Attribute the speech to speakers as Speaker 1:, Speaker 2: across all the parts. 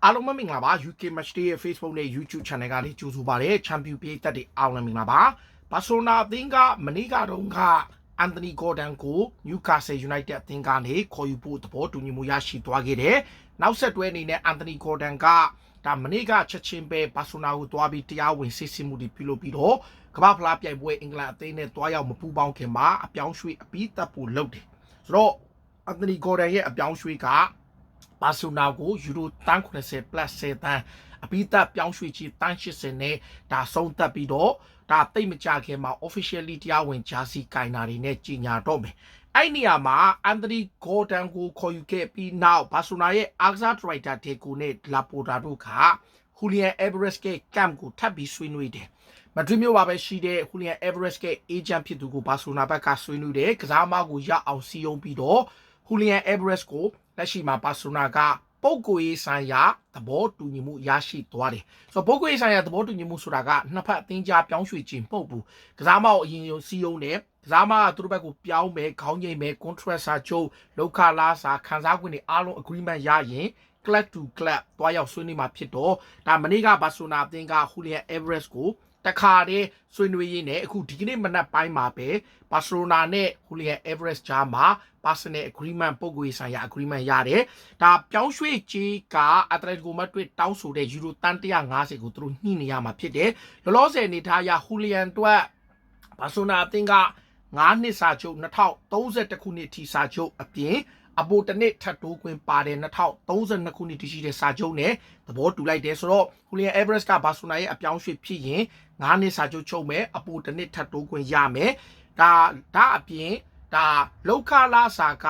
Speaker 1: အားလုံးမင်္ဂလာပါ UK Match Day ရဲ့ Facebook နဲ့ YouTube Channel ကလေးကြိုဆိုပါရစေ Champion ပြည်သက်တွေအားလုံးမင်္ဂလာပါဘာစီလိုနာအသင်းကမနေ့ကတော့အန်တိုနီဂေါ်ဒန်ကို Newcastle United အသင်းကနေခေါ်ယူဖို့သဘောတူညီမှုရရှိသွားခဲ့တယ်နောက်ဆက်တွဲအနေနဲ့အန်တိုနီဂေါ်ဒန်ကဒါမနေ့ကချက်ချင်းပဲဘာစီလိုနာကိုတွားပြီးတရားဝင်စစ်ဆေးမှုတွေပြုလုပ်ပြီးတော့ကမ္ဘာဖလားပြိုင်ပွဲအင်္ဂလန်အသင်းနဲ့တွားရောက်မပူးပေါင်းခင်မှာအပြောင်းရွှေ့အပြီးသက်ဖို့လုပ်တယ်ဆိုတော့အန်တိုနီဂေါ်ဒန်ရဲ့အပြောင်းရွှေ့ကဘာစီလိုနာကိုယူရိုတန်း80 plus 10တန်းအပြီးသက်ပြောင်းရွှေ့ချီတန်း80နဲ့ဒါဆုံးသက်ပြီးတော့ဒါတိတ်မကြခင်မှာ officially တရားဝင်ဂျာစီကင်နာတွေနဲ့ကြီးညာတော့မယ်အဲ့နေရာမှာအန်တိုနီဂေါ်ဒန်ကိုခေါ်ယူခဲ့ပြီးနောက်ဘာစီလိုနာရဲ့အာကစားဒရိုက်တာဒေကိုနဲ့လာပိုတာတို့ကဟူလီယန်အေဗရက်စ်ကကမ်ကိုထပ်ပြီးဆွေးနွေးတယ်မဒရစ်မြို့မှာပဲရှိတဲ့ဟူလီယန်အေဗရက်စ်ကအေဂျင့်ဖြစ်သူကိုဘာစီလိုနာဘက်ကဆွေးနွေးတယ်ကစားမကိုရအောင်စီယုံပြီးတော့ဟူလီယန်အေဗရက်စ်ကိုလက်ရှိမှာဘာစီလိုနာကပုဂ္ဂိုလ်ရေးဆိုင်ရာသဘောတူညီမှုရရှိသွားတယ်ဆိုတော့ပုဂ္ဂိုလ်ရေးဆိုင်ရာသဘောတူညီမှုဆိုတာကနှစ်ဖက်အသင်းကြားပြောင်းရွှေ့ခြင်းမဟုတ်ဘူးကစားမကိုအရင်စီယုံတယ်ကစားမကသူတို့ဘက်ကိုပြောင်းမယ်ခေါင်းငိမ့်မယ် contract စာချုပ်လောက်ခလာစာခံစား권တွေအားလုံး agreement ရရင် club to club တွားရောက်ဆွေးနွေးမှာဖြစ်တော့ဒါမနေ့ကဘာစီလိုနာအသင်းကဟူလီယန်အေဗရက်စ်ကိုတခါတည်းဆွေးနွေးရင်းနဲ့အခုဒီကနေ့မနက်ပိုင်းမှာပဲဘာစီလိုနာနဲ့ဟူလီယန်အေဗရက်စ်ကြားမှာ personal agreement ပုဂ္ဂိုလ်ရေးဆိုင်ရာ agreement ရတယ်ဒါပြောင်းရွှေ့ကြီးကအက်တလက်တီကိုမက်ဒရစ်တောင်းဆိုတဲ့ယူရိုတန်း150ကိုသူတို့ညှိနေရမှာဖြစ်တယ်လောလောဆယ်အနေထားအရဟူလီယန်အတွက်ဘာစီလိုနာအသင်းက9နှစ်စာချုပ်2031ခုနှစ်ထိစာချုပ်အပြင်အပိုတနစ်ထပ်တိုးခွင့်ပါတယ်2032ခုနှစ်ထိရှိတဲ့စာချုပ်နဲ့သဘောတူလိုက်တယ်ဆိုတော့ဟူလီယန်အေဗရက်စ်ကဘာစီလိုနာရဲ့အပြောင်းရွှေ့ဖြစ်ရင်9နှစ်စာချုပ်ချုပ်မယ်အပိုတနစ်ထပ်တိုးခွင့်ရမယ်ဒါအပြင်ဒါလောက်ခလာစာက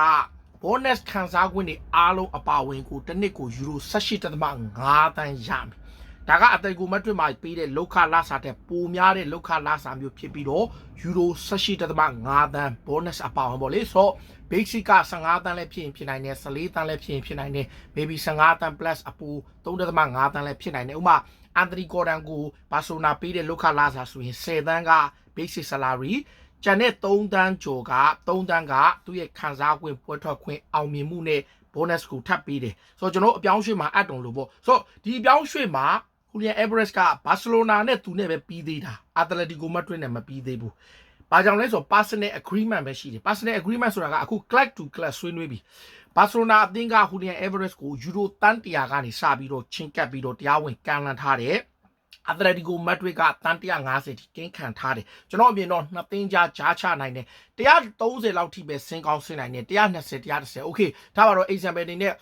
Speaker 1: bonus ခံစား권တွေအားလုံးအပါဝင်ကိုတစ်နှစ်ကိုယူရို18.5 သန်းရမယ်ဒါကအတိုင်ကိုမက်ဒရစ်မှာပေးတဲ့လောက်ခလာစာတဲ့ပိုများတဲ့လောက်ခလာစာမျိုးဖြစ်ပြီးတော့ယူရို18.5 သန်း bonus အပါဝင်ပေါ့လေဆိုတော့ basic က15သန်းလည်းဖြစ်ရင်ဖြစ်နိုင်တယ်14သန်းလည်းဖြစ်ရင်ဖြစ်နိုင်တယ် maybe 15သန်း plus အပူ 3.5 သန်းလည်းဖြစ်နိုင်တယ်ဥပမာအန်တိုနီဂေါ်ဒန်ကိုဘာစီလိုနာပေးတဲ့လောက်ခလာစာဆိုရင်10သန်းက basic salaryကျန်တဲ့3တန်းကျော်က3တန်းကသူ့ရဲ့ခံစား권ပွဲထွက်ခွင့်အောင်မြင်မှုနဲ့ bonus ကိုထပ်ပေးတယ်ဆိုတော့ကျွန်တော်အပြောင်းရွှေ့မှာအပ်တုံလို့ပေါ့ဆိုတော့ဒီအပြောင်းရွှေ့မှာဟူလီယန်အေဗရက်စ်ကဘာစီလိုနာနဲ့သူနဲ့ပဲပြီးသေးတာအက်တလက်တီကိုမက်ဒရစ်နဲ့မပြီးသေးဘူးဘာကြောင့်လဲဆိုတော့ personal agreement ပဲရှိတယ် personal agreement ဆိုတာကအခု club to club ဆွေးနွေးပြီဘာစီလိုနာအသင်းကဟူလီယန်အေဗရက်စ်ကိုယူရိုတန်း100ကနေစပြီးတော့ချင်းကပ်ပြီးတော့တရားဝင်ကန်လန်ထားတယ်အက်တလက်တီကိုမက်ဒရစ်ကတန်း150ထိကင်းခံထားတယ်ကျွန်တော်အပြင်တော့နှစ်သင်းကြားချနိုင်တယ်130လောက်ထိပဲစင်ကောင်းစင်နိုင်တယ်120 130 okay ဒါပါတော့ example အနေနဲ့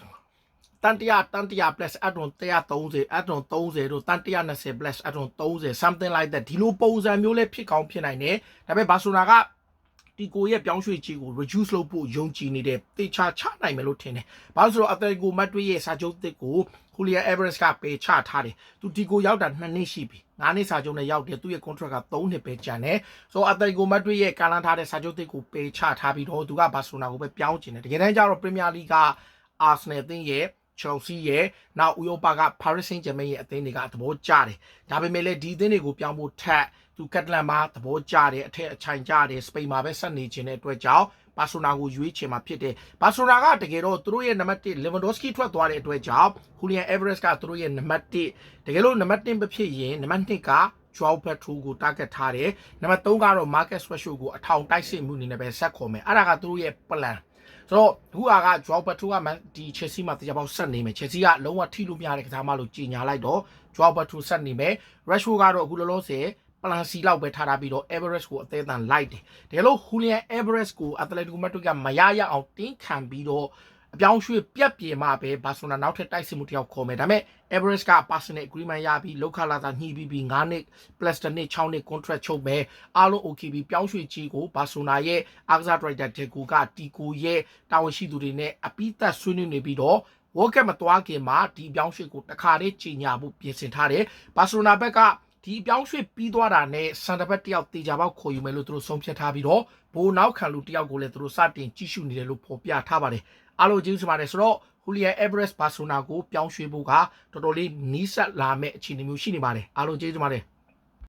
Speaker 1: တန်100 plus အတွန်130အတွန်30တို့တန်120 plus အတွန်30 something like that ဒီလိုပုံစံမျိုးလေးဖြစ်ကောင်းဖြစ်နိုင်တယ်ဒါပေမဲ့ဘာစီလိုနာကဒီကိုရဲ့ပြောင်းရွှေ့ခြင်းကို reduce လုပ်ဖို့ယုံကြည်နေတဲ့တေချာချနိုင်မယ်လို့ထင်တယ်။ဘာလို့ဆိုတော့အက်တလက်တီကိုမက်ဒရစ်ရဲ့စာချုပ်သစ်ကိုဟူလီယန်အေဗရက်စ်ကပေချထားတယ်။သူဒီကိုရောက်တာ2နှစ်ရှိပြီ။9နှစ်စာချုပ်နဲ့ရောက်တယ်။သူ့ရဲ့ contract က3နှစ်ပဲကျန်တယ်။ဆိုတော့အက်တလက်တီကိုမက်ဒရစ်ရဲ့ကန်လန်းထားတဲ့စာချုပ်သစ်ကိုပေချထားပြီးတော့သူကဘာစီလိုနာကိုပဲပြောင်းချင်တယ်။တကယ်တမ်းကျတော့ Premier League က Arsenal အသင်းရဲ့ Chelsea ရဲ့နောက်ဥရောပက Paris Saint-Germain ရဲ့အသင်းတွေကသဘောကျတယ်။ဒါပေမဲ့လည်းဒီအသင်းတွေကိုပြောင်းဖို့ထက်သူကက်တလန်မှာသဘောကျတယ်အထက်အချိုင်ကျတယ်စပိန်မှာပဲဆက်နေခြင်းတဲ့အတွက်ကြောင့်ဘာစီလိုနာကိုရွေးချယ်မှာဖြစ်တယ်ဘာစီလိုနာကတကယ်တော့သူတို့ရဲ့နံပါတ်1 Lewandowski ထွက်သွားတဲ့အတွက်ကြောင့် Julian Alvarez ကသူတို့ရဲ့နံပါတ်1တကယ်လို့နံပါတ်1ပဲဖြစ်ရင်နံပါတ်2က Joao Pedro ကို target ထားတယ်နံပါတ်3ကတော့ Marcus Rashford ကိုအထောင်တိုက်စစ်မှုအနေနဲ့ပဲဆက်ခေါ်မယ်အဲ့ဒါကသူတို့ရဲ့ planဆိုတော့အခုက Joao Pedro ကဒီ Chelsea မှာတရားပေါက်ဆက်နေမယ် Chelsea ကလုံးဝထိလို့မရတဲ့ကစားမလို့ကြီးညာလိုက်တော့ Joao Pedro ဆက်နေမယ် Rashford ကတော့အခုလောလောဆယ်ပလန်စီလောက်ပဲထားထားပြီးတော့ Everest ကိုအသေးအံလိုက်တယ်တကယ်လို့ Julian Everest ကို Atletico Madrid ကမရရအောင်တင်းခံပြီးတော့အပြောင်းရွှေ့ပြက်ပြေမှပဲဘာစီလိုနာနောက်ထပ်တိုက်စစ်မှုတယောက်ခေါ်မယ်ဒါပေမဲ့ Everest က personal agreement ရပြီးလောက်ခလာသာညှိပြီး9နှစ် plus 1နှစ်6နှစ် contract ချုပ်မယ်အားလုံး okay ပြီးပြောင်းရွှေ့ကြီးကိုဘာစီလိုနာရဲ့အားကစား director တက်ကူကတီကိုရဲ့တာဝန်ရှိသူတွေနဲ့အပိသက်ဆွေးနွေးနေပြီးတော့World Cup မသွားခင်မှာဒီပြောင်းရွှေ့ကိုတခါတည်းကြီးညာဖို့ပြင်ဆင်ထားတယ်ဘာစီလိုနာဘက်ကဒီအပြောင်းရွှေ့ပြီးသွားတာနဲ့စန်တပတ်တယောက်တေချာပေါက်ခေါ်ယူမယ်လို့သူတို့ဆုံးဖြတ်ထားပြီးတော့ဘိုးနောက်ခံလူတယောက်ကိုလည်းသူတို့စတင်ကြည့်ရှုနေတယ်လို့ဖော်ပြထားပါတယ်အားလုံးကျေးဇူးပါတယ်ဆိုတော့ဟူလီယန်အေဗရက်စ်ဘာစီလိုနာကိုပြောင်းရွှေ့ဖို့ကတော်တော်လေးနီးစပ်လာမဲ့အခြေအနေမျိုးရှိနေပါတယ်အားလုံးကျေးဇူးပါတယ်